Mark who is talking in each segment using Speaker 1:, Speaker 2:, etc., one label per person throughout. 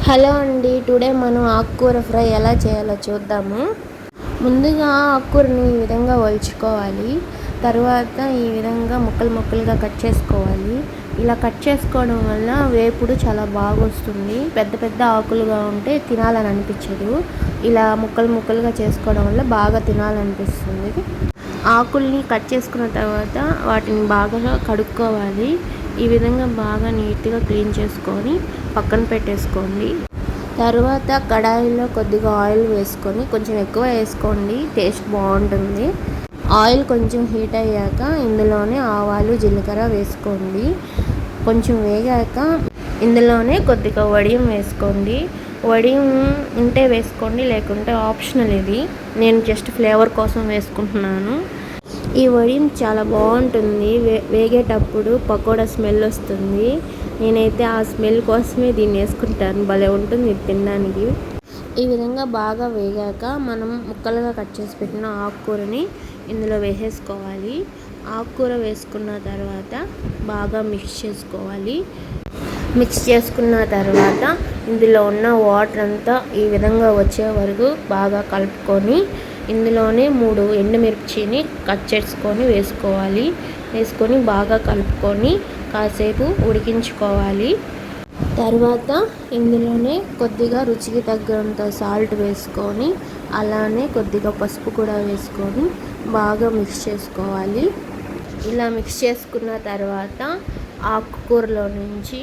Speaker 1: Hello అండి, today మనం ఆకుకూర ఫ్రై ఎలా చేయాలో చూద్దాము. ముందుగా ఆకుకూరని ఈ విధంగా ఒలుచుకోవాలి. తర్వాత ఈ విధంగా ముక్కలు ముక్కలుగా కట్ చేసుకోవాలి. ఇలా కట్ చేసుకోవడం వల్ల వేపుడు చాలా బాగా వస్తుంది. పెద్ద పెద్ద ఆకులుగా ఉంటే తినాలని అనిపించదు. ఇలా ముక్కలు ముక్కలుగా చేసుకోవడం వల్ల బాగా తినాలనిపిస్తుంది. ఆకుల్ని కట్ చేసుకున్న తర్వాత వాటిని బాగా కడుక్కోవాలి. ఈ విధంగా బాగా నీట్గా క్లీన్ చేసుకొని పక్కన పెట్టేసుకోండి. తర్వాత కడాయిలో కొద్దిగా ఆయిల్ వేసుకొని, కొంచెం ఎక్కువ వేసుకోండి, టేస్ట్ బాగుంటుంది. ఆయిల్ కొంచెం హీట్ అయ్యాక ఇందులోనే ఆవాలు జీలకర్ర వేసుకోండి. కొంచెం వేగాక ఇందులోనే కొద్దిగా వడియం వేసుకోండి. వడియం ఉంటే వేసుకోండి, లేకుంటే ఆప్షనల్. ఇది నేను జస్ట్ ఫ్లేవర్ కోసం వేసుకుంటున్నాను. ఈ వడియం చాలా బాగుంటుంది. వేగేటప్పుడు పకోడా స్మెల్ వస్తుంది. నేనైతే ఆ స్మెల్ కోసమే దీన్ని వేసుకుంటాను. భలే ఉంటుంది తినడానికి. ఈ విధంగా బాగా వేగాక మనం ముక్కలుగా కట్ చేసి పెట్టిన ఆకుకూరని ఇందులో వేసేసుకోవాలి. ఆకుకూర వేసుకున్న తర్వాత బాగా మిక్స్ చేసుకోవాలి. మిక్స్ చేసుకున్న తర్వాత ఇందులో ఉన్న వాటర్ అంతా ఈ విధంగా వచ్చే వరకు బాగా కలుపుకొని ఇందులోనే 3 ఎండుమిర్చిని కట్ చేసుకొని వేసుకొని బాగా కలుపుకొని కాసేపు ఉడికించుకోవాలి. తర్వాత ఇందులోనే కొద్దిగా రుచికి తగ్గంత సాల్ట్ వేసుకొని, అలానే కొద్దిగా పసుపు కూడా వేసుకొని బాగా మిక్స్ చేసుకోవాలి. ఇలా మిక్స్ చేసుకున్న తర్వాత ఆకుకూరలో నుంచి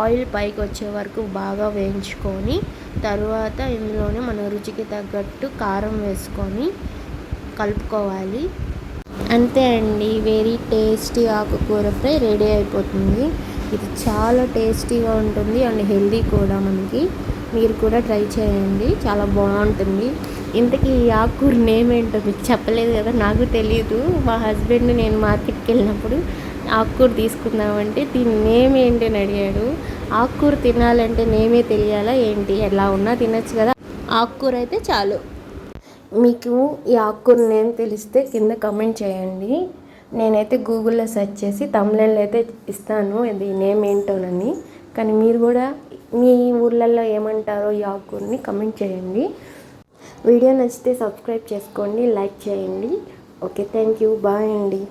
Speaker 1: ఆయిల్ పైకి వచ్చే వరకు బాగా వేయించుకొని, తర్వాత ఇందులోనే మన రుచికి తగ్గట్టు కారం వేసుకొని కలుపుకోవాలి. అంతే అండి, వెరీ టేస్టీ ఆకుకూర ఫ్రై రెడీ అయిపోతుంది. ఇది చాలా టేస్టీగా ఉంటుంది అండ్ హెల్దీ కూడా మనకి. మీరు కూడా ట్రై చేయండి, చాలా బాగుంటుంది. ఇంతకీ ఈ ఆకుకూర నేమ్ ఏంటో మీకు చెప్పలేదు కదా, నాకు తెలియదు. మా హస్బెండ్ నేను మార్కెట్కి వెళ్ళినప్పుడు ఆకుకూర తీసుకుందామంటే దీని నేమ్ ఏంటి అని అడిగాడు. ఆకుకూర తినాలంటే నేమే తెలియాలా ఏంటి? ఎలా ఉన్నా తినచ్చు కదా, ఆకుకూర అయితే చాలు. మీకు ఈ ఆకుకూర నేమ్ తెలిస్తే కింద కమెంట్ చేయండి. నేనైతే గూగుల్లో సెర్చ్ చేసి తమిళంలో అయితే ఇస్తాను ఇది నేమ్ ఏంటోనని. కానీ మీరు కూడా మీ ఊర్లలో ఏమంటారో ఈ ఆకుకూరని కమెంట్ చేయండి. వీడియో నచ్చితే సబ్స్క్రైబ్ చేసుకోండి, లైక్ చేయండి. ఓకే, థ్యాంక్ యూ, బాయ్ అండి.